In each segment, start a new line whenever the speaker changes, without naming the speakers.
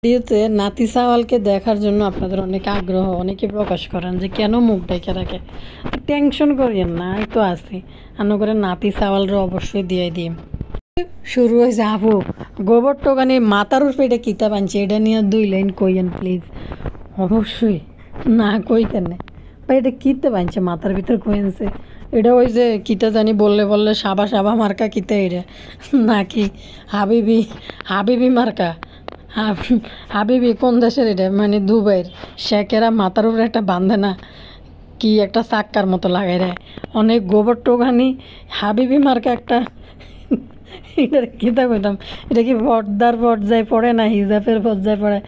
ভিডিওতে নাতি সাওয়ালকে দেখার জন্য আপনাদের অনেক আগ্রহ, অনেকে প্রকাশ করেন যে কেন মুখ ডেকে রাখে। টেনশন করিয়েন না, এই তো আছি আনো করে নাতি সাওয়ালরে অবশ্যই দিয়ে দিই। শুরু হয়েছে আপু গোবর টোকানি মাথার উপরে এটা কিতাব আনছে, এটা নিয়ে 2 লাইন কইয়েন প্লিজ। অবশ্যই না কই কেন বা এটা কিতে বানছে মাথার ভিতর কইনছে, এটা ওই যে কিতা জানি বললে বললে সাবা সাবা মার্কা কিতা এটা নাকি হাবিবি হাবিবি মার্কা। হাবিবি কোন দেশের এটা, মানে দুবাইয়ের শেখেরা মাথার উপরে একটা বান্ধে না কি একটা চাক্কার মতো লাগাই রে অনেক গোবর টোকানি হাবিবি মার্কা একটা। এটার কিতা কইতাম, এটা কি পর্দার পর্যায়ে পড়ে না হিজাবের পর্যায়ে পড়ে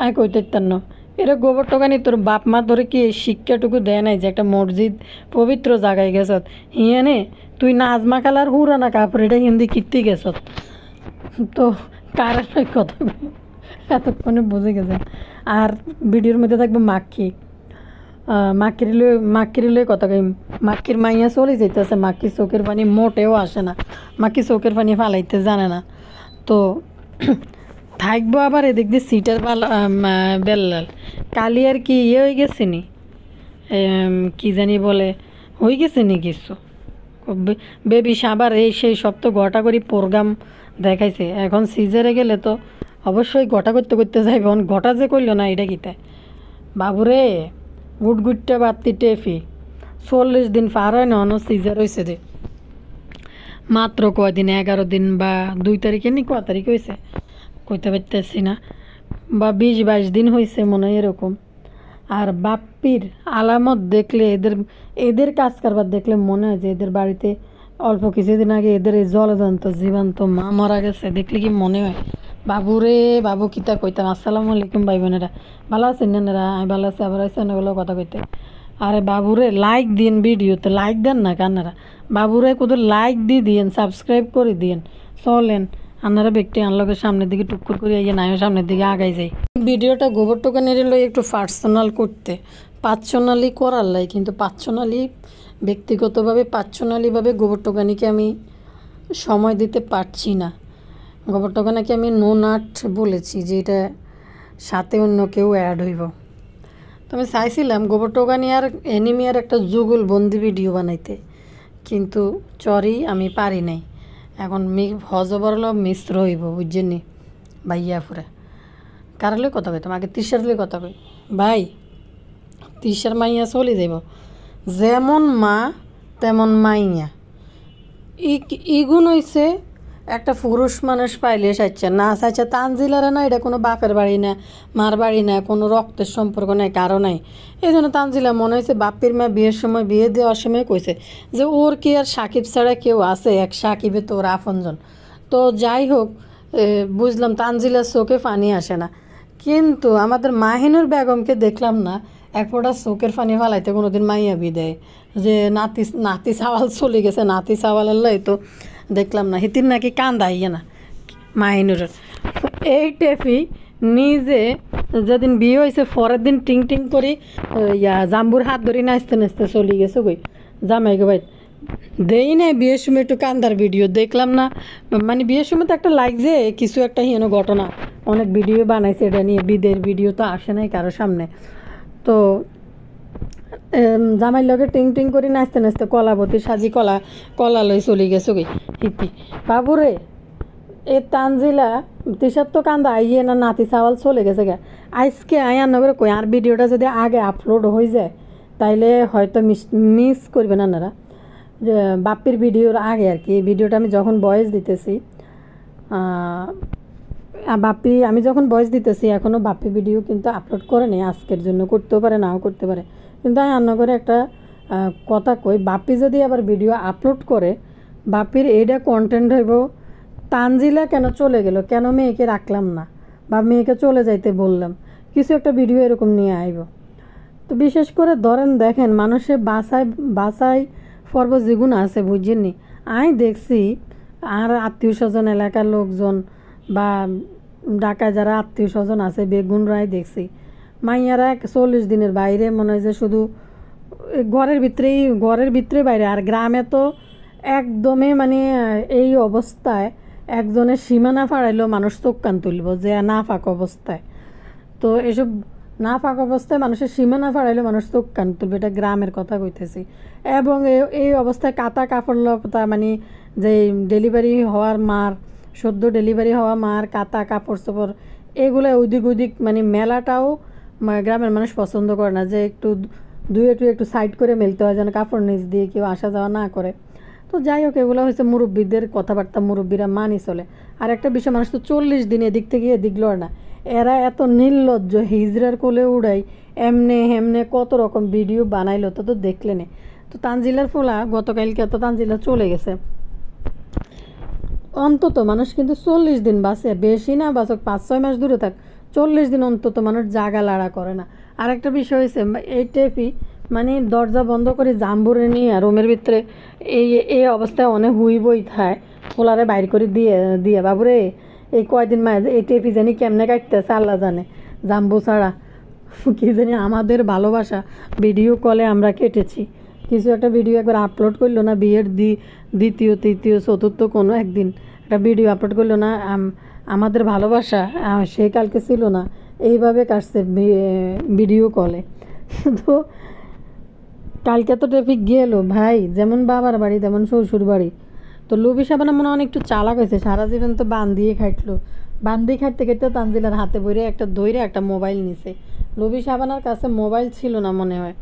আয় কইতে না। এটা গোবর টোকানি তোর বাপ মা ধরে কি এই শিক্ষাটুকু দেয় নাই যে একটা মসজিদ পবিত্র জায়গায় গেছত হিয়ানে তুই নাজমা কালার হুরানা কাপড় এটা হিন্দি কীর্তি গেছত তো কারের কথা এতক্ষণে বুঝে গেছে। আর ভিডিওর মধ্যে থাকবে মাক্কি মাক্কির কথা কই, মাক্কির মাইয়া চলে যাইতেছে, মাক্কির চোখের পানি মোটেও আসে না, মাক্কি চোখের পানি ফালাইতে জানে না। তো থাকবো আবার এদিক দিয়ে সিটের বেল্লাল কালি আর কি ইয়ে হয়ে গেছে নি, কি জানি বলে হয়ে গেছে নি কিছু বেবি সাবার এই সেই সব তো গোটা করি প্রোগ্রাম দেখাইছে। এখন সিজারে গেলে তো অবশ্যই গোটা করতে করতে যাইবে, এখন গোটা যে করলো না এটা কিতা বাবুরে গুটগুটটা বাত্তি টেফি 40 দিন পার হয় না অন সিজার হয়েছে দে মাত্র কয়দিন 11 দিন বা 2 তারিখে নি ক তারিখ হয়েছে কইতে পারতেছি না, বা 20-22 দিন হয়েছে মনে হয় এরকম। আর বাপ্পির আলামত দেখলে এদের কাজ কারবার দেখলে মনে হয় যে এদের বাড়িতে অল্প কিছুদিন আগে এদের এই জলজন্ত জীবন্ত মা মারা গেছে, দেখলে কি মনে হয় বাবুরে বাবু কিতা কইতাম। আসসালামু আলাইকুম ভাই বোনেরা, ভালো আছেন না? আমি ভালো আছি, আবার আছেন ওগুলো কথা কইতে। আরে বাবুরে লাইক দিন, ভিডিওতে লাইক দেন না কান্নারা, বাবুরে কোথাও লাইক দিয়ে দিয়েন, সাবস্ক্রাইব করে দিয়েন। চলেন আপনারা ব্যক্তি আনলোকের সামনের দিকে টুকুর করে ইয়ে নাইও সামনের দিকে আগাই যাই। ভিডিওটা গোবর টোকানের লই একটু পার্সোনাল করতে, পার্সোনালি করার লাই, কিন্তু পার্সোনালি ব্যক্তিগতভাবে পার্সোনালিভাবে গোবর টোকানিকে আমি সময় দিতে পারছি না। গোবর টোকানাকে আমি নো নাট বলেছি যে এটা সাথে অন্য কেউ অ্যাড হইব। তো আমি চাইছিলাম গোবর টোকানি আর অ্যানিমিয়ার একটা যুগল বন্দি ভিডিও বানাইতে, কিন্তু চরি আমি পারি নাই। এখন হজবরল মিশ্র হইব বুঝছেন নি ভাইয়া ফুরা কারালে কথা কইতাম আগে তৃষার কথা কই ভাই, তৃষার মাইয়া চলে যাইব যেমন মা তেমন মাইয়া। ইগুণ হইছে একটা পুরুষ মানুষ পাইলে চাইছে না চাইছে তানজিলারে না, এটা কোনো বাপের বাড়ি না মার বাড়ি না, কোনো রক্তের সম্পর্ক নাই কারো নাই। এই জন্য তানজিলা মনে হয়েছে বাপ্পির মা বিয়ের সময় বিয়ে দেওয়ার সময় কইছে যে ওর কি আর সাকিব ছাড়া কেউ আছে, এক সাকিবে তো ওর আপনজন। তো যাই হোক বুঝলাম তানজিলার চোখে পানি আসে না, কিন্তু আমাদের মাহিনুর বেগমকে দেখলাম না এক ফোঁটা চোখের পানি ফালাইতে কোনোদিন মাইয়া দেয় যে নাতি সাওয়াল চলে গেছে, নাতি সাওয়ালের লাই তো দেখলাম না। হিতির নাকি কান্দা ইয়ে না মাহিনুরের। এই টেফি নিজে যেদিন বিয়ে হয়েছে পরের দিন টিং টিং করি জাম্বুর হাত ধরে নাচতে নাচতে চলে গেছে গই জামাই গো ভাই। দেই নাই বিয়ের সময় একটু কান্দার ভিডিও দেখলাম না, মানে বিয়ের সময় তো একটা লাগছে কিছু একটা হিনো ঘটনা, অনেক ভিডিও বানাইছে এটা নিয়ে, বিদের ভিডিও তো আসে নাই কারো সামনে। তো জামাইর লগে টিং টিং করে নাচতে নাচতে কলাবতী সাজি কলা লই চলে গেছো গই হিতি বাবুরে। এ তানজিলা তিসার তো কান্দা আইয়ে না নাতি সাওয়াল চলে গেছে গে আজকে আয়ার নগরে কই আর ভিডিওটা যদি আগে আপলোড হয়ে যায় তাইলে হয়তো মিস করবেন আপনারা বাপ্পির ভিডিওর আগে আর কি। এই ভিডিওটা আমি যখন ভয়েস দিতেছি আমি যখন ভয়েস দিতেছি এখনও বাপ্পি ভিডিও কিন্তু আপলোড করে নেই, আজকের জন্য করতেও পারে নাও করতে পারে। কিন্তু আমি রান্না করে একটা কথা কই, বাপ্পি যদি আবার ভিডিও আপলোড করে বাপ্পির এইটা কন্টেন্ট হইব তানজিলা কেন চলে গেল, কেন মেয়েকে রাখলাম না বা মেয়েকে চলে যাইতে বললাম, কিছু একটা ভিডিও এরকম নিয়ে আইব। তো বিশেষ করে ধরেন দেখেন মানুষের বাসায় পর্ব যেগুণ আছে বুঝছেননি, আমি দেখছি আর আত্মীয় স্বজন এলাকার লোকজন বা ঢাকায় যারা আত্মীয় স্বজন আছে বেগুনরাই দেখছি মাইয়ারা 40 দিনের বাইরে মনে হয় যে শুধু ঘরের ভিতরে বাইরে। আর গ্রামে তো একদমই মানে এই অবস্থায় একজনের সীমানা ফাড়াইলেও মানুষ চোখ কান তুলব যে না ফাঁক অবস্থায়। তো এসব না ফাঁক অবস্থায় মানুষের সীমানা ফাড়াইলেও মানুষ চোখ কান তুলবে, এটা গ্রামের কথা কইতেছি। এবং এই অবস্থায় কাতা কাপড় লতা মানে যে ডেলিভারি হওয়ার মার, সদ্য ডেলিভারি হওয়া মার কাতা কাপড় চোপড় এগুলো ওদিক ওদিক মানে মেলাটাও গ্রামের মানুষ পছন্দ করে না, যে একটু একটু সাইড করে মেলতে হয় যেন কাপড় নিচ দিয়ে কেউ আসা যাওয়া না করে। তো যাই হোক, এগুলো হচ্ছে মুরব্বীদের কথাবার্তা, মুরব্বীরা মানি চলে। আর একটা বিষয়, মানুষ তো 40 দিন এদিক থেকে এদিক লড় না, এরা এত নির্লজ্জ, হিজড়ার কোলে উড়াই এমনে হেমনে কত রকম ভিডিও বানাইলো, তো দেখলে নে। তো তানজিলার ফোলা গতকালকে তো তানজিলা চলে গেছে, অন্তত মানুষ কিন্তু 40 দিন বাঁচে, বেশি না বাঁচক 5-6 মাস দূরে থাক, 40 দিন অন্তত মানুষ জাগা লাড়া করে না। আর একটা বিষয় হয়েছে, এই টেপি মানে দরজা বন্ধ করে জাম্বুরে নিয়ে রুমের ভিতরে এই অবস্থায় অনেক হুই বই থায়, পোলারে বাইর করে দিয়ে বাবুরে এই কয়দিন মাঝে এই টেপি জানি কেমনে কাটতেছে আল্লাহ জানে, জাম্বু ছাড়া কি জানি। আমাদের ভালোবাসা ভিডিও কলে আমরা কেটেছি, কিছু একটা ভিডিও একবার আপলোড করলো না, বিয়ের দ্বিতীয় তৃতীয় চতুর্থ কোনো একদিন একটা ভিডিও আপলোড করলো না, আমাদের ভালোবাসা সে কালকে ছিল না, এইভাবে কাটছে ভিডিও কলে। তো কালকে তো ট্রাফিক গেলো ভাই, যেমন বাবার বাড়ি তেমন শ্বশুর বাড়ি। তো লুবি সাবানা মনে অনেক একটু চালাক হয়েছে, সারা জীবন তো বান দিয়ে খাইটলো, বান দিয়ে খাইতে খাইতে তানজিলার হাতে বইরে একটা মোবাইল নিছে। লুবি সাবানার কাছে মোবাইল ছিল না মনে হয়,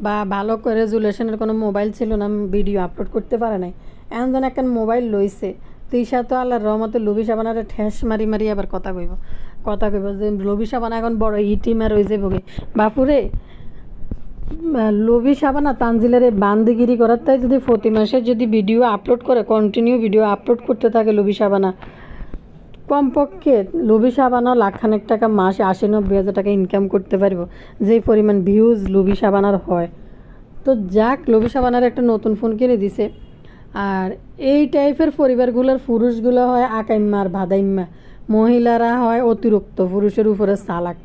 বা ভালো করে রেজুলেশনের কোনো মোবাইল ছিল না, ভিডিও আপলোড করতে পারে নাই, এমন যেন একটা মোবাইল লইছে। তৃষা তো আল্লাহর রহমতে লুবি সাবানার ঠেস মারি আবার কথা কইব যে লুবি সাবানা এখন বড় ইটিমার হয়ে যাবো বাপুরে। লুবি সাবানা তানজিলারে বান্দিগিরি করার তাই যদি প্রতি মাসে যদি ভিডিও আপলোড করে, কন্টিনিউ ভিডিও আপলোড করতে থাকে লুবি সাবানা, কমপক্ষে লুবি সাবানা লাখখানেক টাকা মাসে 80-90 হাজার টাকা ইনকাম করতে পারবো, যে পরিমাণ ভিউজ লুবি সাবানার হয়। তো যাক, লুবি সাবানার একটা নতুন ফোন কিনে দিছে। আর এই টাইপের পরিবারগুলোর পুরুষগুলো হয় আকাইম্মা আর ভাদাইম্মা, মহিলারা হয় অতিরিক্ত পুরুষের উপরে চালাক।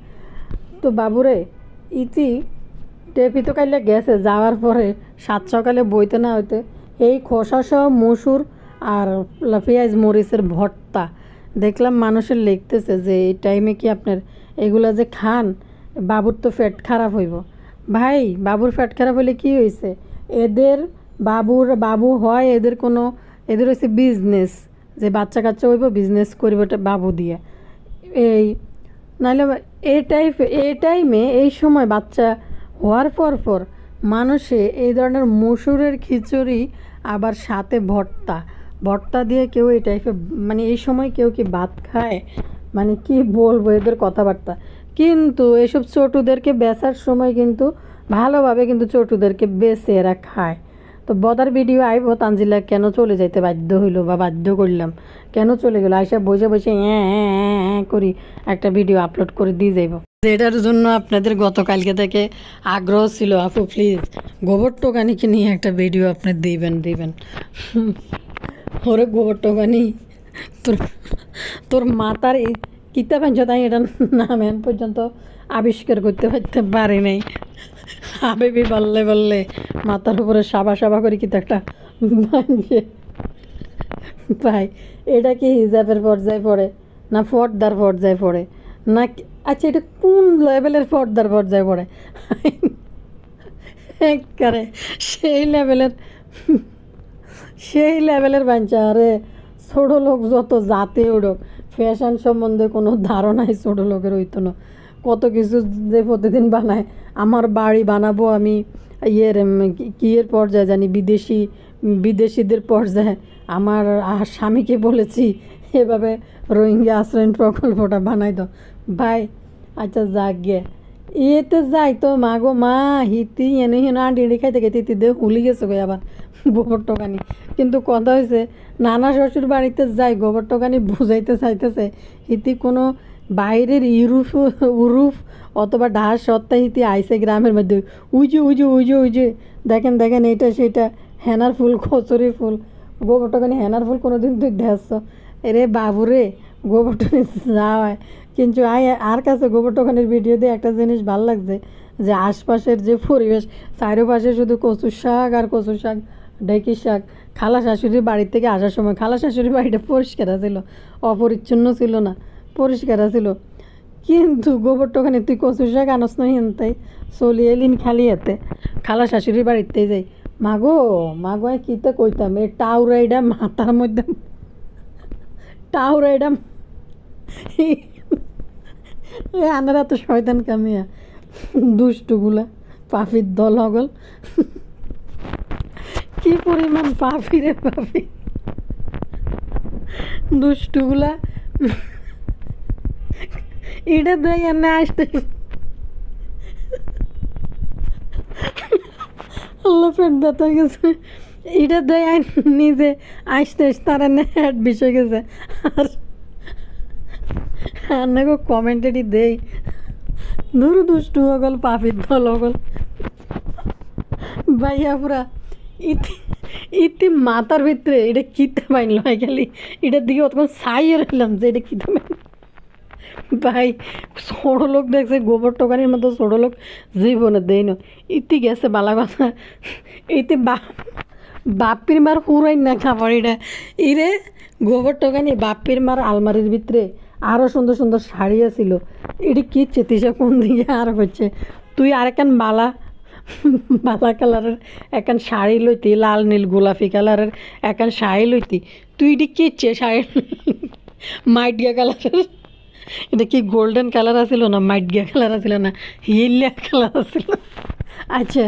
তো বাবুরে ইতি টেপি তো কাইলে গেছে, যাওয়ার পরে 7 সকালে বইতে না হইতে এই খোসাসহ মসুর আর পেঁয়াজ মরিচের ভর্তা দেখলাম মানুষের লিখতেছে যে এই টাইমে কি আপনার এগুলা যে খান, বাবুর তো পেট খারাপ হইব। ভাই, বাবুর পেট খারাপ হলে কি হয়েছে, এদের বাবু হয় এদের হচ্ছে বিজনেস, যে বাচ্চা কাচ্চা হইব, বিজনেস করবে বাবু দিয়ে। এই নাহলে এই টাইমে এই সময় বাচ্চা হওয়ার পর মানুষে এই ধরনের মসুরের খিচুড়ি আবার সাথে ভর্তা দিয়ে কেউ এই টাইপের মানে এই সময় কেউ কি ভাত খায়, মানে কি বলবো এদের কথাবার্তা। কিন্তু এসব চটুদেরকে বেচার সময় কিন্তু ভালোভাবে কিন্তু চটুদেরকে বেচে এরা খায়। তো বদার ভিডিও আইব, তানজিলা কেন চলে যাইতে বাধ্য হইলো বা বাধ্য করলাম, কেন চলে গেলো, আইসা বসে করি একটা ভিডিও আপলোড করে দিয়ে যাইব। এটার জন্য আপনাদের গতকালকে থেকে আগ্রহ ছিল, আপু প্লিজ গোবর টোকানিকে নিয়ে একটা ভিডিও আপনি দিবেন। ওরে গোবর টোকানি, তোর মাতার কিতা পাঞ্চ, তাই এটা নাম এখন পর্যন্ত আবিষ্কার করতে পারি নাই। আবেবি বললে মাথার উপরে সাবা করে কিতা একটা ভাঙছে। ভাই, এটা কি হিজাবের পর্যায়ে পড়ে না পর্দার পর্যায়ে পড়ে না, আচ্ছা এটা কোন লেভেলের পর্দার পর্যায়ে পড়ে? একেবারে সেই লেভেলের বাঞ্চা। আরে ছোটো লোক যত জাতে উঠুক, ফ্যাশন সম্বন্ধে কোনো ধারণাই ছোটো লোকের হইতো না। কত কিছু যে প্রতিদিন বানায়, আমার বাড়ি বানাবো আমি কিয়ের পর্যায়ে জানি, বিদেশিদের পর্যায়ে। আমার স্বামীকে বলেছি এভাবে রোহিঙ্গা আশ্রয়ণ প্রকল্পটা বানাই দাও। ভাই আচ্ছা যাক গে, এতে যাই তো মাগো মা হিতি এনে আন্টি খাইতে খাইতে হিতি হুলি গেছে গো আবার গোবর টোকানি। কিন্তু কথা হয়েছে, নানা শ্বশুর বাড়িতে যাই গোবর টোকানি বুঝাইতে চাইতেছে হিতি কোনো বাইরের উরুফ অথবা ঢাস সত্তা হিতি আইসে গ্রামের মধ্যে, উজু দেখেন এইটা সেটা হেনার ফুল, কচুরি ফুল, গোবর টোকানি হেনার ফুল কোনো দিন তুই দেখছ? এরে বাবুরে, গোবর টোকানি যা হয়। কিন্তু আর কাছে গোবর টোকানির ভিডিও দিয়ে একটা জিনিস ভালো লাগছে, যে আশপাশের যে পরিবেশ, চারপাশে শুধু কচুর শাক আর কচুর শাক, ঢেঁকি শাক খালা শাশুড়ির বাড়ি থেকে আসার সময় খালা শাশুড়ির বাড়িটা পরিষ্কার ছিল, অপরিচ্ছন্ন ছিল না, পরিষ্কার ছিল। কিন্তু গোবর টোকানি তুই কচু শাক আনস না হিনতাই চলি এলিন খালি হাতে খালা শাশুড়ির বাড়িতে যাই। মাগো মাগো আমি কীতে কইতাম এই টাউরাইডা মাথার মধ্যে টাউরাইডা এ আনারা তো শয়তান কামিয়া দুষ্টুগুলা পাফির দল হগল কি পরিমাণ পাফি রে পাফি দুষ্টুগুলা এটা দেয় এনে আসতে আল্লাহ পেট ব্যথা গেছে এটা দেয় নিজে আসতে তার এনে হ্যাট বিষয় গেছে আর আন্নাকে কমেন্টেডি দেই দূর দুষ্টু হগল পাফির দল হগল ভাইয়া পুরা ইতি ইতি মাথার ভিতরে এটা কিতে পাইল গেলি এটার দিকে অতক্ষণ সাইয়ে রইলাম যে এটা কিতে পাইল ভাই ছোট লোক দেখছে গোবর টোকানির মতো ছোট লোক জীবনে দেই না ইতি গেছে বালা কথা ইতি বাপির মার হুরাই না খাবার এটা ইরে গোবর টোকানি বাপির মার আলমারির ভিতরে আরও সুন্দর সুন্দর শাড়ি আছিল এটি কি চেতিসা কোন দিকে আর হচ্ছে তুই আরেকখান বালা বালা কালারের একখান শাড়ি লইতি লাল নীল গোলাপি কালারের একখান শাড়ি লইতি তুই এটি কিচ্ছে শাড়ি মাইটিয়া কালারের এটা কি গোল্ডেন কালার আছিল না মাইটিয়া কালার আছিল না হিলিয়া কালার আছিল আচ্ছা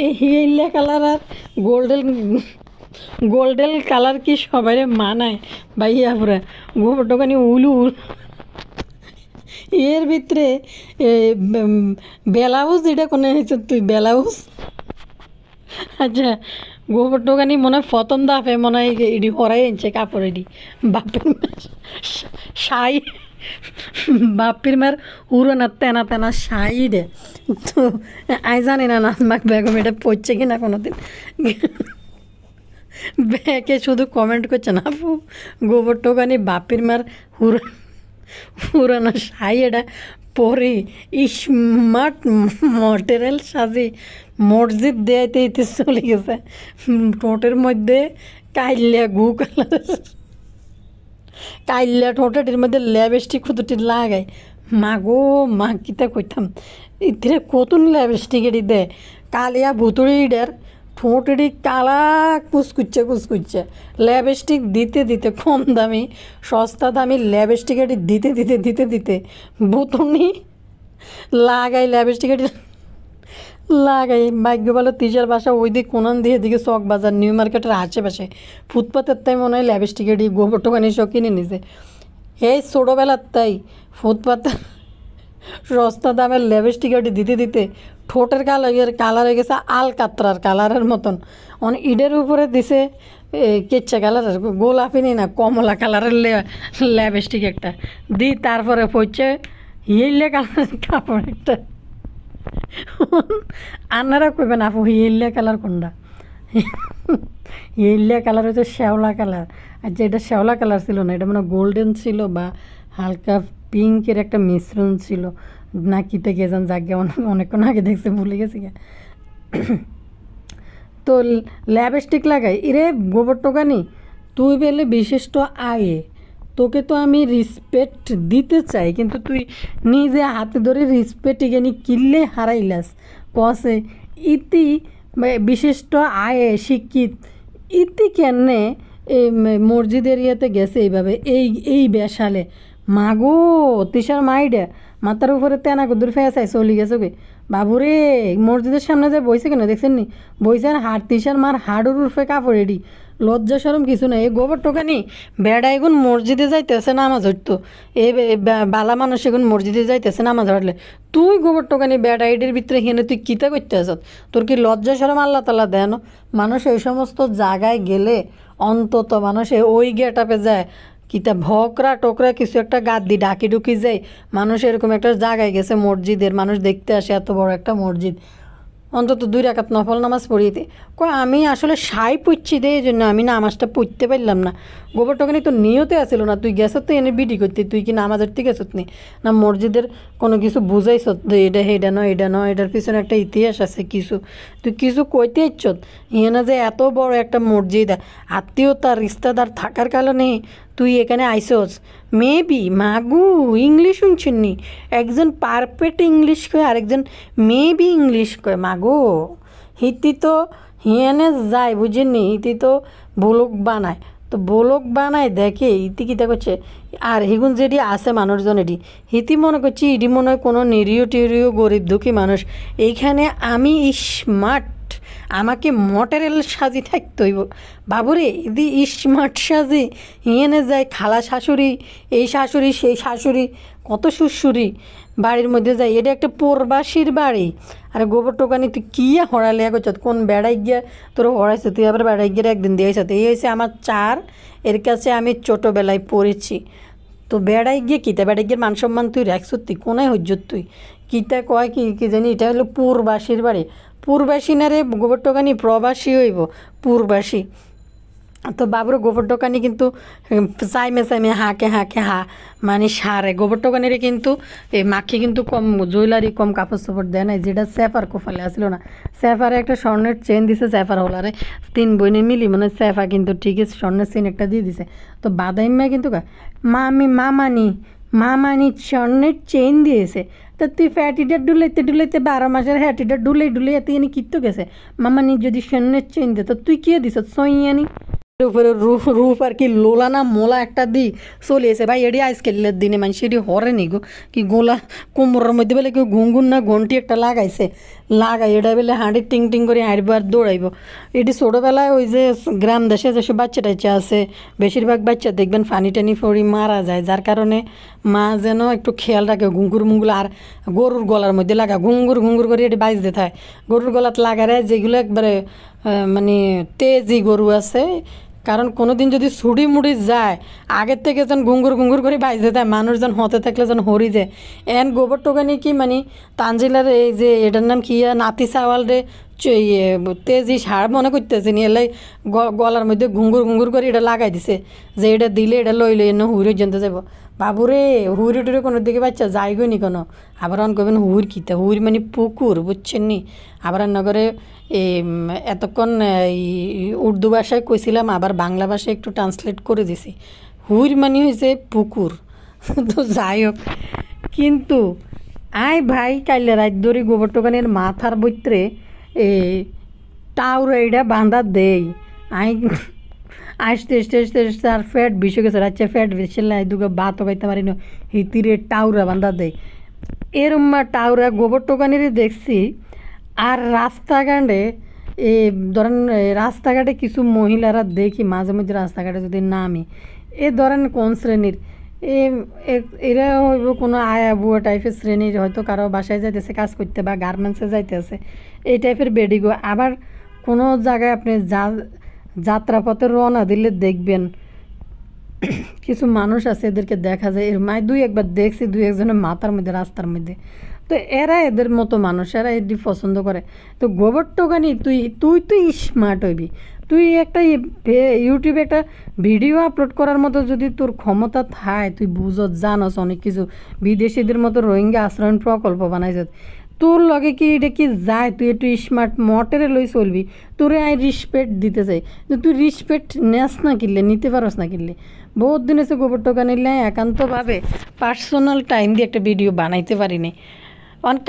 এই হিলিয়া কালার আর গোল্ডেন কালার কি সবাই মানায় ভাইয়া পুরা গোবর টোকানি উলু এর ভিতরে ব্লাউজ এটা কোনে হয়েছে তুই ব্লাউজ আচ্ছা গোবর টোকানি মনে হয় প্রথম দাফে মনে হয় এডি হরাই আনছে কাপড় এডি বাপের শাড়ি বাপির মার উড়োনা তেনা তেনা শাড়ি রে তো আই জানি না নাজমাক বেগম এটা পড়ছে কিনা কোনোদিন ব্যাকে শুধু কমেন্ট করছে না আপু গোবর টোকানি বাপির মার পুরানো শাড়ি এটা পরে স্মার্ট মটেরিয়াল সাজি মসজিদ দেয়াইতে এতে চলে গেছে ঠোঁটের মধ্যে কাইলিয়া গু কালার কাইলিয়া ঠোঁটের মধ্যে ল্যাবস্টিক খুদুটি লাগাই মাগো মা কিতা কইতাম ইতিরে কতুন ল্যাবস্টিক এটি দে কালিয়া ভুতুড়ি ইডার ঠোঁটেরই কালা কুচকুচ্ছে ল্যাবস্টিক দিতে দিতে কম দামি সস্তা দামি ল্যাবস্টিক এটি দিতে দিতে দিতে দিতে বুতুনি লাগাই ল্যাবস্টিক এটি লাগাই ভাগ্য ভালো তিজার বাসা ওই দিক কোনান দিয়ে এদিকে চক বাজার নিউ মার্কেটের আশেপাশে ফুটপাতের তাই মনে হয় ল্যাবস্টিক এটি গোবর টোকানি সব কিনে নিছে এই ছোটোবেলার তাই ফুটপাতের সস্তা দামের ল্যাবস্টিক এটি দিতে দিতে ঠোঁটের কালার হয়ে গেছে আল কাতরার কালারের মতন অন ইডের উপরে দিছে কেচ্চা কালারের গোলাপি নি না কমলা কালারের ল্যাবস্টিক একটা দি তারপরে পড়ছে হিলে কালারের কাপড় একটা আনারা কইবেন আপু হিলিয়া কালার কোনটা হিলিয়া কালার হচ্ছে শ্যাওলা কালার আর যেটা শ্যাওলা কালার ছিল না এটা মানে গোল্ডেন ছিল বা হালকা পিঙ্কের একটা মিশ্রণ ছিল না কিতে গেছেন যাকে অনেকক্ষণ আগে দেখছে ভুলে গেছি তো ল্যাবস্টিক লাগাই এরে গোবর টোকানি তুই পেলে বিশিষ্ট আয়ে তোকে তো আমি রেসপেক্ট দিতে চাই কিন্তু তুই নিজে হাতে ধরে রেসপেক্ট এখানে কিনলে হারাইলাস কসে ইতি বিশিষ্ট আয়ে শিক্ষিত ইতি কেনে এই মসজিদ এরিয়াতে গেছে এইভাবে এই বেশালে মাগো তিসার মাইডা মাথার উপরে তেনা কুদুর ফেসাই চলি গেছে গে বাবুরে মসজিদের সামনে যায় বইছে কেন দেখছেন নি বইছে আর হাড় তিসার মার হাড়ুর উর্ফে কাপড় এডি লজ্জা সরম কিছু নাই এই গোবর টোকানি বেড়া এগুন মসজিদে যাইতেছে নামাজ হইতো এই বালা মানুষ এগুন মসজিদে যাইতেছে নামাজ হটলে তুই গোবর টোকানি বেড়া এডির ভিতরে হেনে তুই কিতা করতে আসত তোর কি লজ্জা সরম আল্লাহ তালা দেন মানুষ এই সমস্ত জায়গায় গেলে অন্তত মানুষে ওই গেটাপে যায় কিতা ভকরা টোকরা কিছু একটা গাদ্দি ডাকি ডুকি যায় মানুষ এরকম একটা জায়গায় গেছে মসজিদের মানুষ দেখতে আসে এত বড় একটা মসজিদ অন্তত 2 রাকাত নফল নামাজ পড়িতে। কয় আমি আসলে সাই পড়ছি দে, এই জন্য আমি নামাজটা পড়তে পারলাম না। গোবর টোকানি তো নিয়তে আসিল না, তুই গেছত তো এনে বিডি করতে, তুই কি নামাজের থেকে গেছত নি না মসজিদের কোনো কিছু বুঝাইছ এটা হেডা নয় এটা নয়, এটার পিছনে একটা ইতিহাস আছে কিছু, তুই কিছু কইতে ইচ্ছত। না যে এত বড় একটা মসজিদ আত্মীয়তা রিস্তাদার থাকার কারণে তুই এখানে আইসস। মেবি মাগু ইংলিশ শুনছেন নি, একজন পারফেক্ট ইংলিশ কয় আরেকজন মেবি ইংলিশ কয়। মাগো হিতি তো হিয়ানে যায় বুঝেননি, হিতি তো ব্লগ বানায়, তো ব্লগ বানায় দেখে ইতি কিতা করছে। আর হিগুন যেটি আছে মানুষজন এটি হিতি মনে করছি ইডি মনে হয় কোনো নিরীহ টিরিয় গরিব দুঃখী মানুষ। এইখানে আমি স্মার্ট, আমাকে মটেরিয়াল সাজি থাকতে হইব। বাবুরে ইদি স্মার্ট সাজি হিয়েনে যায় খালা শাশুড়ি, এই শাশুড়ি সেই শাশুড়ি, কত শ্বশুরি বাড়ির মধ্যে যায়। এটা একটা প্রবাসীর বাড়ি। আর গোবর টোকানি তুই কী হড়ালিয়া করছ, কোন বেড়াই গিয়া তোর হড়াইছে, তুই আবার বেড়াই গিয়ে একদিন দিয়েছ। এই হয়েছে আমার চার, এর কাছে আমি ছোটোবেলায় পড়েছি। তো বেড়াই গিয়ে কিতা বেড়াই গিয়ে মান সম্মান তুই রাখছ, তুই কোনায় হজ্জত তুই কিতা কয় কি জানি। এটা হলো পূর্বাসীর বাড়ি, পূর্বাসী না রে গোবর টোকানি, প্রবাসী হইব পূর্বাসী। তো বাবুর গোবর টোকানি কিন্তু চাইমে চাইমে হাঁকে হাঁকে মানে সারে। গোবর টোকানিরে কিন্তু এই মাখি কিন্তু কম জুয়েলারি কম কাপড় চাপড় দেয় নাই, যেটা স্যাফার কোফালে আসলো না। স্যাফারে একটা স্বর্ণের চেন দিছে স্যাফার হলারে, 3 বোনে মিলি মানে স্যাফা কিন্তু ঠিক আছে স্বর্ণের চেন একটা দিয়ে দিছে। তো বাদাইম্মা কিন্তু মামানি স্বর্ণের চেন দিয়েছে। তো তুই ফ্যাটিটা ডুলাইতে ডুলাইতে 12 মাসের হ্যাটিটা ডুলাই এত এনে কিত্ত গেছে। মামানি যদি স্বর্ণের চেন দে তো তুই কে দিস সইয়ানি উপরে রূপ আর কি লোলা না মোলা একটা দি চলিয়েছে। ভাই এটি আজকালের দিনে মানুষ এটি হরে নি গো, কি গোলা কোমরের মধ্যে বেলে কেউ ঘুঙ্গুন না ঘন্টি একটা লাগাইছে, লাগাই এটা বেলে হাঁড়ি টিং টিং করে হাঁড়িব আর দৌড়াইব। এটি ছোটোবেলায় ওই যে গ্রাম দেশে যেসব বাচ্চা টাচ্চা আছে বেশিরভাগ বাচ্চা দেখবেন ফানি টানি পড়ি মারা যায়, যার কারণে মা যেন একটু খেয়াল রাখে ঘুঙ্গুর মুঙ্গুর। আর গরুর গলার মধ্যে লাগা ঘুঙ্গুর ঘুঙ্গুর করে এটি বাইজ দিয়ে থাকে গরুর গলাত লাগারে, যেগুলো একবারে মানে তেজি গরু আছে। কারণ কোনো দিন যদি ছুড়ি মুড়ি যায় আগের থেকে যেন ঘুঙ্গুর ঘুঙ্গুর করে বাইজে দেয়, মানুষজন হতে থাকলে যেন হরি যায়। এন গোবর টোকানি কি মানে তানজিলার এই যে এটার নাম কি নাতি চাওয়াল রে তেজি সার মনে করতেছে নি, এলাই গলার মধ্যে ঘুঙ্গুর ঘুঙ্গুর করে এটা লাগাই দিছে যে এটা দিলে এটা লই এনে হুড়ি জানতে যাব। বাবুরে হুড়ি টুড়ি কোনো দিকে বাচ্চা যাইগই নি কোনো। আবার অন করবেন হুড় কিতা, হুড় মানে পুকুর বুঝছেন নি। আবার নগরে এতক্ষণ উর্দু ভাষায় কইছিলাম, আবার বাংলা ভাষায় একটু ট্রান্সলেট করে দিছি। হুইর মানে হয়েছে পুকুর। তো যাই হোক, কিন্তু ভাই কাইলে রাত ধরে গোবর টোকানের মাথার ভিতরে টাউর এইটা বাঁধা দেই। আসতে আসতে আসতে আসতে আর ফ্যাট বেশি গেছে, রাত্রে ফ্যাট বেশি লাই দুটো ভাতও খাইতে পারি না, হিতিরে টাউরা বাঁধা দেয়। এরম টাউরা গোবর টোকানেরই দেখছি। আর রাস্তাঘাটে ধরেন রাস্তাঘাটে কিছু মহিলারা দেখি মাঝে মধ্যে রাস্তাঘাটে যদি নামি, ধরেন কোন শ্রেণীর এরা হইব কোনো আয়া বুয়া টাইপের শ্রেণীর, হয়তো কারো বাসায় যাইতেছে কাজ করতে বা গার্মেন্টসে যাইতেছে এই টাইপের বেডিগো। আবার কোনো জায়গায় আপনি যাত্রাপথে রওনা দিলে দেখবেন কিছু মানুষ আছে এদেরকে দেখা যায়, এর মায় 2-1বার দেখছি 2-1জনের মাথার মধ্যে রাস্তার মধ্যে। তো এরা এদের মতো মানুষ, এরা এটি পছন্দ করে। তো গোবর টোকানি তুই স্মার্ট হইবি, তুই একটা ইউটিউবে একটা ভিডিও আপলোড করার মতো যদি তোর ক্ষমতা থাকে, তুই বুঝত জানস অনেক কিছু, বিদেশিদের মতো রোহিঙ্গা আশ্রয়ণ প্রকল্প বানাইছ, তোর লগে কি এটা কি যায়, তুই একটু স্মার্ট মটেরে লই চলবি। তোরে রিসপেক্ট দিতে চাই, তুই রিসপেক্ট নেস না কিনলে, নিতে পারস না কিনলে। বহুত দিন এসে গোবর টোকা নিলে একান্তভাবে পার্সোনাল টাইম দিয়ে একটা ভিডিও বানাইতে পারিনি।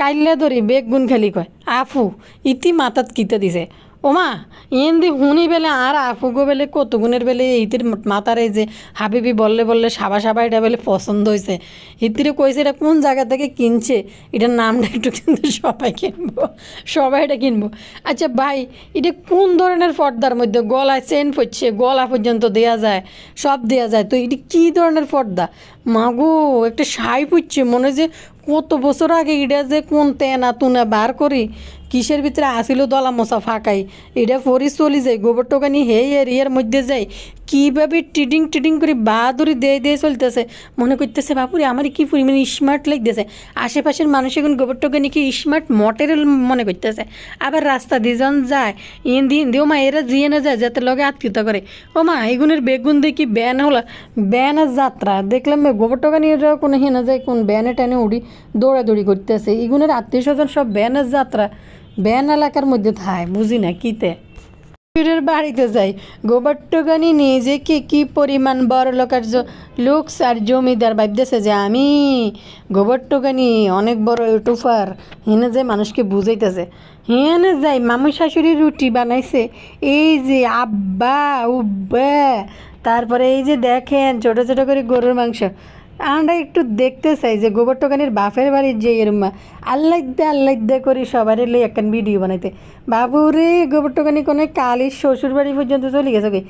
কাইলে ধরি বেগুন খালি কয় আফু ইতি মাথাত কিতে দিছে ওমা এমনি শুনি বেলে আর আফুগো বেলে কত গুণের বেলে ইতির মাথার এই যে হাবিবি বললে বললে সাবা সাবা এটা বেলে পছন্দ হয়েছে। ইতিরে কইছে এটা কোন জায়গা থেকে কিনছে, এটার নামটা একটু কিন্তু সবাই এটা কিনবো। আচ্ছা ভাই এটা কোন ধরনের পর্দার মধ্যে গলায় চেন পড়ছে, গলা পর্যন্ত দেয়া যায়, সব দেয়া যায়, তো এটি কী ধরনের পর্দা মাগো, একটা সাই পুচ্ছে মনে যে কত বছর আগে এটা যে কোন তেনা তুনা বার করি কিসের ভিতরে আসিল দলা মশা ফাঁকাই এটা ফরি চলি যায় গোবর টোকানি হে এরিয়ার মধ্যে যাই কীভাবে টিডিং টিডিং করে বাহাদুরি দিয়ে দিয়ে চলতেছে, মনে করতেছে বাপুরে আমার কি পরিমাণে স্মার্ট লাগতেছে। আশেপাশের মানুষ এখন গোবরটাকে নাকি স্মার্ট মটেরিয়াল মনে করতেছে। আবার রাস্তা দিয়ে যখন যায় দিও মা এরা জিয়ে না যায় যাতে লগে আত্মীয়তা করে, ও মা এগুনের বেগুন দেখি ব্যান হলো ব্যানের যাত্রা দেখলাম গোবরটাকা নিয়ে যাওয়া কোনো হেনা যায় কোন ব্যানে টেনে উড়ি দৌড়াদৌড়ি করতেছে। এগুনের আত্মীয় স্বজন সব ব্যানের যাত্রা ব্যান এলাকার মধ্যে থায় বুঝি না কিতে শ্বশুরের বাড়িতে যাই গোবরটুকানি নিজেকে কি পরিমাণ বড় লোকের লুকস আর জমিদার ভাবতেছে যে আমি গোবরটুকানি অনেক বড় ইউটিউবার। হেনে যে মানুষকে বুঝাইতেছে, হেনে যাই মামু শাশুড়ি রুটি বানাইছে, এই যে আব্বা উব্বা, তারপরে এই যে দেখেন ছোটো ছোটো করে গরুর মাংস। আমরা একটু দেখতে চাই যে গোবরটুকানির বাপের বাড়ির যে এরম আল্লাইদ্দা করি সবার এলে একখান ভিডিও বানাইতে। বাবুরে গোবরটুকানি কোনো কালির শ্বশুর বাড়ি পর্যন্ত চলে গেছে গে,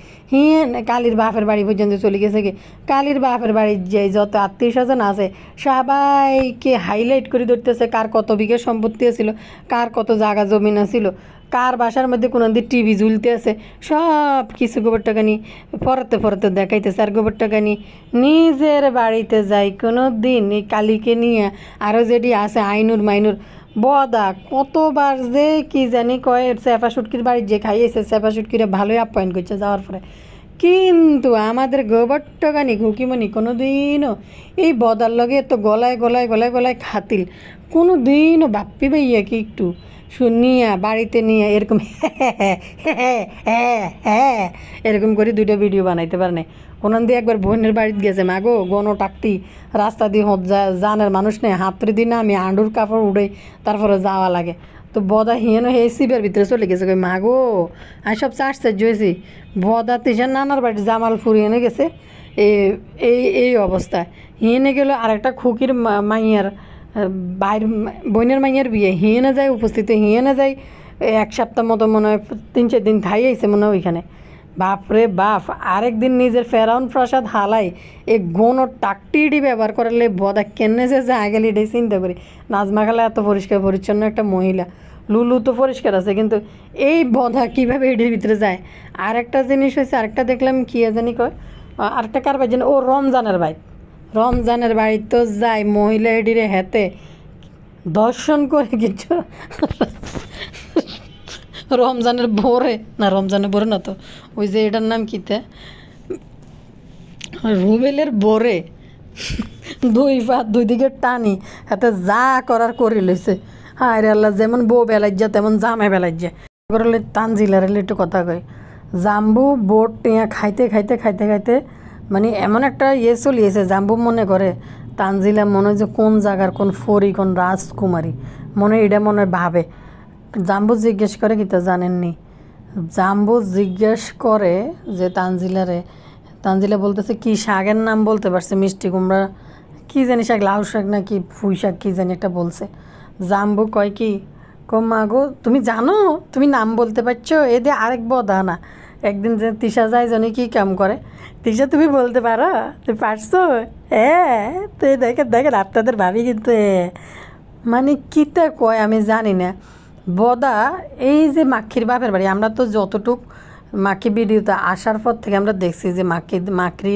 কালির বাপের বাড়ি পর্যন্ত চলে গেছে গে। কালির বাপের বাড়ির যে যত আত্মীয় স্বজন আছে সবাইকে হাইলাইট করে ধরতেছে, কার কত বিঘা সম্পত্তি ছিল, কার কত জায়গা জমিন ছিল, কার বাসার মধ্যে কোনো দিন টিভি ঝুলতে আছে, সব কিছু গোবরটুকানি পরতে পরতে দেখাইতেছে। আর গোবরটুকানি নিজের বাড়িতে যাই কোনো দিন এই কালীকে নিয়ে আরও যেটি আছে আইনুর মাইনুর বদা কতবার যে কি জানি কয় চেপা সুটকির বাড়ির যে খাইয়েছে চেপা সুটকিরে ভালোই আপ্যায়ন করছে যাওয়ার পরে। কিন্তু আমাদের গোবরটুকানি ঘুকিমনি কোনো দিনও এই বদার লগে তো গলায় গলায় গলায় গলায় খাতিল কোনো দিনও বাপ্পি ভাইয়া কি একটু শুনিয়া বাড়িতে নিয়ে এরকম এরকম করে দুইটা ভিডিও বানাইতে পারে না। কোন দিয়ে একবার বোনের বাড়িতে গেছে মাগো গণ টাকটি রাস্তা দিয়ে জানের মানুষ নেই হাতরে দিন আমি আন্ডুর কাপড় উড়ে তারপরে যাওয়া লাগে। তো বদা হিয়েনো হে শিবের ভিতরে চলে গেছে কই মাগো আমি সব চার্জ হয়েছি বদা তিসার নানার বাড়ি জামালপুর এনে গেছে এই এই অবস্থায়। হিয়েনে গেল আরেকটা খুকির মাইয়ার বাইর বোনের মাইয়ার বিয়ে হিয়েনে যায় উপস্থিত হিয়েনে যায় এক সপ্তাহ মতো মনে হয় 3-4 দিন থাই আইছে মনে হয় ওইখানে। বাপরে বাপ আরেক দিন নিজের ফেরাউন প্রসাদ হালাই এই গণ টাকটিডি ব্যবহার করলে বদা কেনে যে যা গেলে এটাই চিন্তা করি। নাজমা খালা এত পরিষ্কার পরিচ্ছন্ন একটা মহিলা, লুলু তো পরিষ্কার আছে কিন্তু এই বদা কীভাবে এটির ভিতরে যায়। আর একটা জিনিস হয়েছে আরেকটা দেখলাম কী জানি কয় আরেকটা কারবার জানি ও রমজানের বাড়ি তো যায় মহিলা এডিরে হেতে দর্শন করে কিছু রমজানের ভোরে না তো ওই যে এটার নাম কিতে রুবেলের বোরে দুই দিকে টানি হাতে যা করার করে লইছে। হায় রে আল্লাহ যেমন বউ বেলাইজা তেমন জামে বেলাইজা করলে তানজিলার একটু কথা কয় জাম্বু বোট টিয়া খাইতে মানে এমন একটা চলিয়েছে জাম্বু মনে করে তানজিলা মনে হয় যে কোন জায়গার কোন ফরি কোন রাজকুমারী মনে এটা মনে হয় ভাবে। জাম্বু জিজ্ঞেস করে কি তা জানেননি, জাম্বু জিজ্ঞেস করে যে তানজিলা বলতেছে কি শাকের নাম বলতে পারছে মিষ্টি কুমড়া কী জানি শাক লাউ শাক না কি পুঁই শাক কী জানি একটা বলছে। জাম্বু কয় কি মা গো তুমি জানো তুমি নাম বলতে পারছো এদে আরেক বদা না একদিন যে তিশা যায় জানি কী কাম করে তিশা তুমি বলতে পারো তুমি পারছো তো দেখেন আপনাদের ভাবি কিন্তু মানে কীটা কয় আমি জানি না। বদা এই যে মাখির বাপের বাড়ি আমরা তো যতটুক মাখি ভিডিওতে আসার পর থেকে আমরা দেখছি যে মাখরি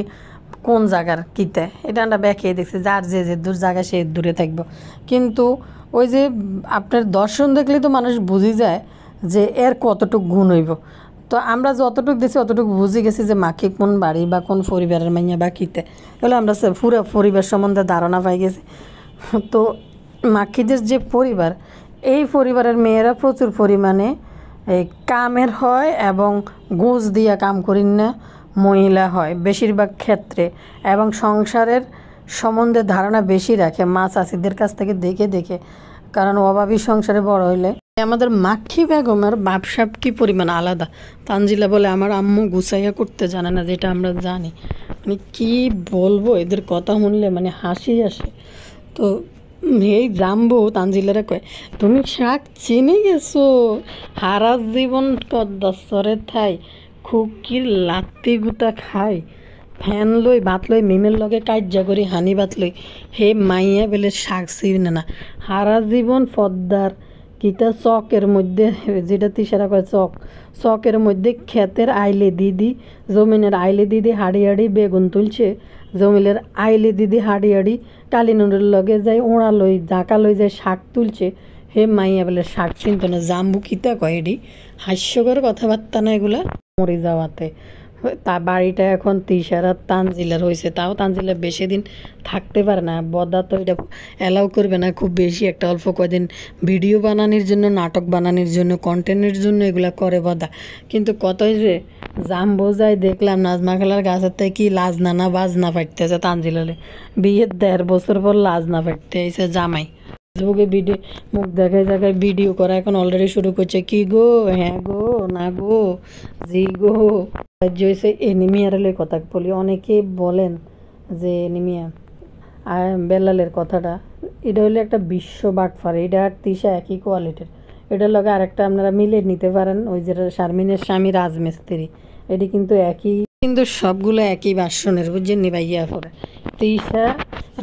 কোন জায়গার কীতে এটা আমরা ব্যাখ্যায় দেখছি যার যে দূর জায়গা সে দূরে থাকবো। কিন্তু ওই যে আপনার দর্শন দেখলে তো মানুষ বুঝি যায় যে এর কতটুক গুণ হইব। তো আমরা যতটুকু দেখছি অতটুকু বুঝে গেছি যে মাখি কোন বাড়ি বা কোন পরিবারের মাইয়া বা কীতে এগুলো আমরা পুরো পরিবার সম্বন্ধে ধারণা পাই গেছি। তো মাখিদের যে পরিবার এই পরিবারের মেয়েরা প্রচুর পরিমাণে এই কামের হয় এবং ঘুষ দিয়া কাম করিন না মহিলা হয় বেশিরভাগ ক্ষেত্রে এবং সংসারের সম্বন্ধে ধারণা বেশি রাখে মা চাষিদের কাছ থেকে দেখে কারণ অভাবী সংসারে বড় হইলে আমাদের মাখি বেগমের বাপসাপ কী পরিমাণ আলাদা। তানজিলা বলে আমার আম্মু গুছাইয়া করতে জানে না যেটা আমরা জানি মানে কী বলবো এদের কথা শুনলে মানে হাসি আসে। তো এই জাম্বু তানজিলারা কয় তুমি শাক চিনে গেছো হারা জীবন কদ্দাসরে থাই খুকির লাত্তি গুতা খাই ফ্যান লই ভাত লই মিমের লগে কাজ্যা করি হানি ভাত লই হে মাইয়া বেলে শাক চিনে না হারা জীবন পদ্মার কিতা চকের মধ্যে, যেটা তিসারা কয় চক, চকের মধ্যে ক্ষেতের আইলে দিদি, জমিনের আইলে দিদি হাড়ি হাড়ি বেগুন তুলছে, জমিনের আইলে দিদি হাড়ি হাড়ি কালিনুরের লগে যাই ওড়া লই ডাকা লই যায় শাক তুলছে। হে মাইয়া বলে শাক চিনত না, জাম্বু কিতা কয় এডি, হাস্যকর কথাবার্তা না এগুলা। মরে যাওয়াতে তা বাড়িটা এখন তিসারা তানজিলার হয়েছে, তাও তানজিলা বেশি দিন থাকতে পারে না। বদা তো এটা অ্যালাউ করবে না খুব বেশি, একটা অল্প কয়দিন ভিডিও বানানোর জন্য, নাটক বানানোর জন্য, কন্টেন্টের জন্য এগুলা করে বদা। কিন্তু কতই যে জাম্বো যায় দেখলাম নাজমা খালার গাছের থেকে কি লাজনা না বাজনা ফাটতেছে তানজিলালে, বিয়ের 1.5 বছর পর লাজনা ফাটতে এসে জামাই। ফেসবুকে ভিডিও মুখ দেখায় জায়গায় ভিডিও করা এখন অলরেডি শুরু করছে। কি গো, হ্যাঁ গো, না গো, জি গো। হয়েছে এনিমিয়ারের কথা বলি, অনেকে বলেন যে এনিমিয়া আর বেলালের কথাটা, এটা হলো একটা বিশ্ব বাটফার, এটা আর তিশা একই কোয়ালিটির। এটার লগে আরেকটা আপনারা মিলে নিতে পারেন, ওই যে শারমিনের স্বামী রাজমিস্ত্রি, এটি কিন্তু একই, কিন্তু সবগুলো একই বাসনের, বুঝছেন নি ভাইয়া পরে। তিশা,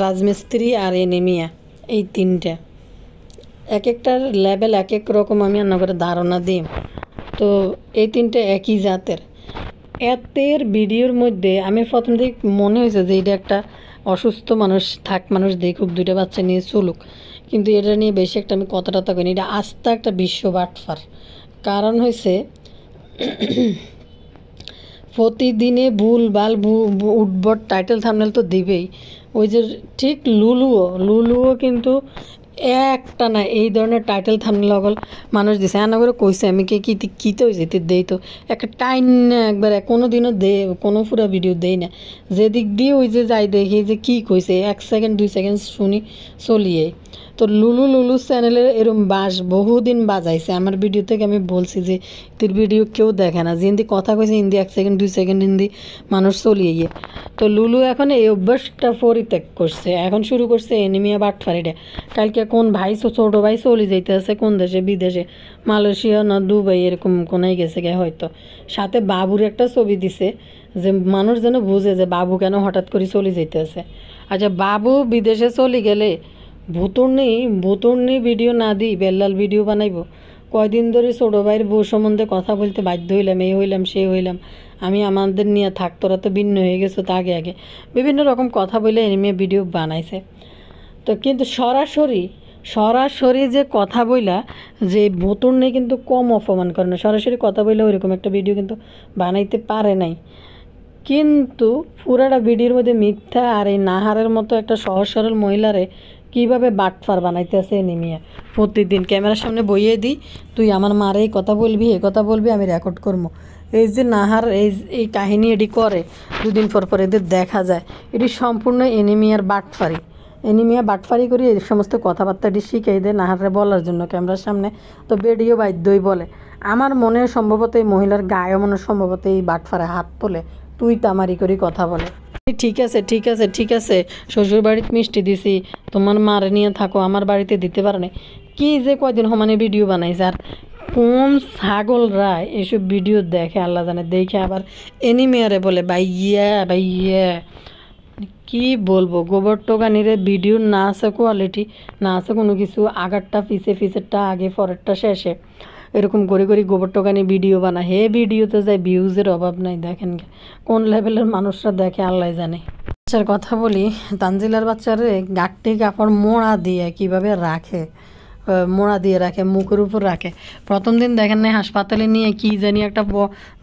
রাজমিস্ত্রি আর এনিমিয়া, এই তিনটা এক একটার লেভেল এক এক রকম, আমি রান্না করে ধারণা দিই। তো এই তিনটে একই জাতের। এতের ভিডিওর মধ্যে আমি প্রথম দিক মনে হয়েছে যে এটা একটা অসুস্থ মানুষ থাক, মানুষ দেখুক, 2টা বাচ্চা নিয়ে চলুক, কিন্তু এটা নিয়ে বেশি একটা আমি কথাটা কইনি। এটা আস্তে একটা বিশ্ব বাটফার। কারণ হয়েছে প্রতিদিনে ভুলভাল উঠবট টাইটেল থাম্বনেল তো দিবেই। ওই যে ঠিক লুলুও কিন্তু একটা না এই ধরনের টাইটেল থাম্বনেল লগল মানুষ দিছে, আনা করে কইছে আমি কে কীতে হয়েছে দেই তো একটা টাইম না, একবার কোনো দিনও কোনো পুরা ভিডিও দেই না, যেদিক দিয়ে ওই যে যাই দেখি যে কী কইছে 1 সেকেন্ড 2 সেকেন্ড শুনি চলিয়ে। তো লুলু চ্যানেলের এরম বহুদিন বাজাইছে আমার ভিডিও থেকে, আমি বলছি যে তোর ভিডিও কেউ দেখে না, যে হিন্দি কথা কইছে হিন্দি 1 সেকেন্ড 2 সেকেন্ড হিন্দি মানুষ চলিয়ে গিয়ে। তো লুলু এখন এই অভ্যাসটা পরিত্যাগ করছে, এখন শুরু করছে এনিমিয়া বাটফারিটা। কালকে কোন ভাই ছোটো ভাই চলে যাইতে আছে কোন দেশে, বিদেশে, মালয়েশিয়া না দুবাই এরকম কোনায় গেছে গে হয়তো, সাথে বাবুর একটা ছবি দিছে যে মানুষ যেন বুঝে যে বাবু কেন হঠাৎ করে চলে যেতে আছে। আচ্ছা বাবু বিদেশে চলে গেলে ভুতুর্নি ভিডিও না দিই বেল্লাল ভিডিও বানাইব? কয়দিন ধরে ছোটো ভাইয়ের বউ সম্বন্ধে কথা বলতে বাধ্য হইলাম, এই হইলাম সেই হইলাম, আমি আমাদের নিয়ে থাক, তোরা তো ভিন্ন হয়ে গেছো, তা আগে বিভিন্ন রকম কথা বলে এনিমে ভিডিও বানাইছে। তো কিন্তু সরাসরি যে কথা বইলা যে ভুতুর্নি কিন্তু কম অপমান করে না, সরাসরি কথা বইলা ওইরকম একটা ভিডিও কিন্তু বানাইতে পারে নাই। কিন্তু পুরাটা ভিডিওর মধ্যে মিথ্যা আর এই নাহারের মতো একটা সহজ সরল মহিলারে কীভাবে বাটফার বানাইতেছে এনিমিয়া। প্রতিদিন ক্যামেরার সামনে বইয়ে দিই, তুই আমার মারে এই কথা বলবি, এ কথা বলবি, আমি রেকর্ড করবো। এই যে নাহার এই কাহিনী এটি করে 2 দিন পর এদের দেখা যায়, এটি সম্পূর্ণ এনিমিয়ার বাটফারি। এনিমিয়া বাটফারি করে এই সমস্ত কথাবার্তাটি শিখিয়ে দেয় নাহারে বলার জন্য ক্যামেরার সামনে। তো ভিডিও বাধ্যই বলে, আমার মনে সম্ভবত এই মহিলার গায়ে মনে সম্ভবত এই বাটফারে হাত তোলে, তুই তামারি করি কথা বলে। ঠিক আছে, শ্বশুর বাড়িতে মিষ্টি দিছি, তোমার মারে নিয়ে থাকো, আমার বাড়িতে দিতে পারে না। কি যে কয়দিন সমানে ভিডিও বানাইছে, আর কোন ছাগলরা এসব ভিডিও দেখে আল্লাহ জানে, দেখে আবার এনিমিয়ারে বলে ভাইয়া। কি বলবো, গোবর টোকানিরে ভিডিও না আছে কোয়ালিটি, না আছে কোনো কিছু, আগারটা পিছেরটা আগে পরেরটা শেষে, এরকম করে গোবর টোকানি ভিডিও বানায়। হে ভিডিওতে যায় ভিউজের অভাব নাই, দেখেন কোন লেভেলের মানুষরা দেখে আল্লাহ জানে। বাচ্চার কথা বলি, তানজিলার বাচ্চারে গাঁটটি কাপড় মোড়া দিয়ে কীভাবে রাখে, মুখের উপর রাখে। প্রথম দিন দেখেন না হাসপাতালে নিয়ে কি জানি একটা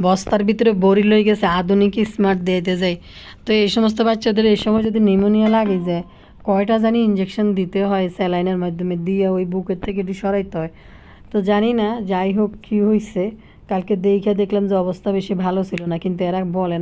বস্তার ভিতরে বড়ি লই গেছে, আধুনিক স্মার্ট দিতে যায়। তো এই সমস্ত বাচ্চাদের এই সময় যদি নিউমোনিয়া লাগে যায়, কয়টা জানি ইঞ্জেকশন দিতে হয় স্যালাইনের মাধ্যমে, দিয়ে ওই বুকের থেকে এটি সরাইতে হয়। তো জানি না, যাই হোক কী হয়েছে, কালকে দেখলাম যে অবস্থা বেশি ভালো ছিল না, কিন্তু এরা বলে না।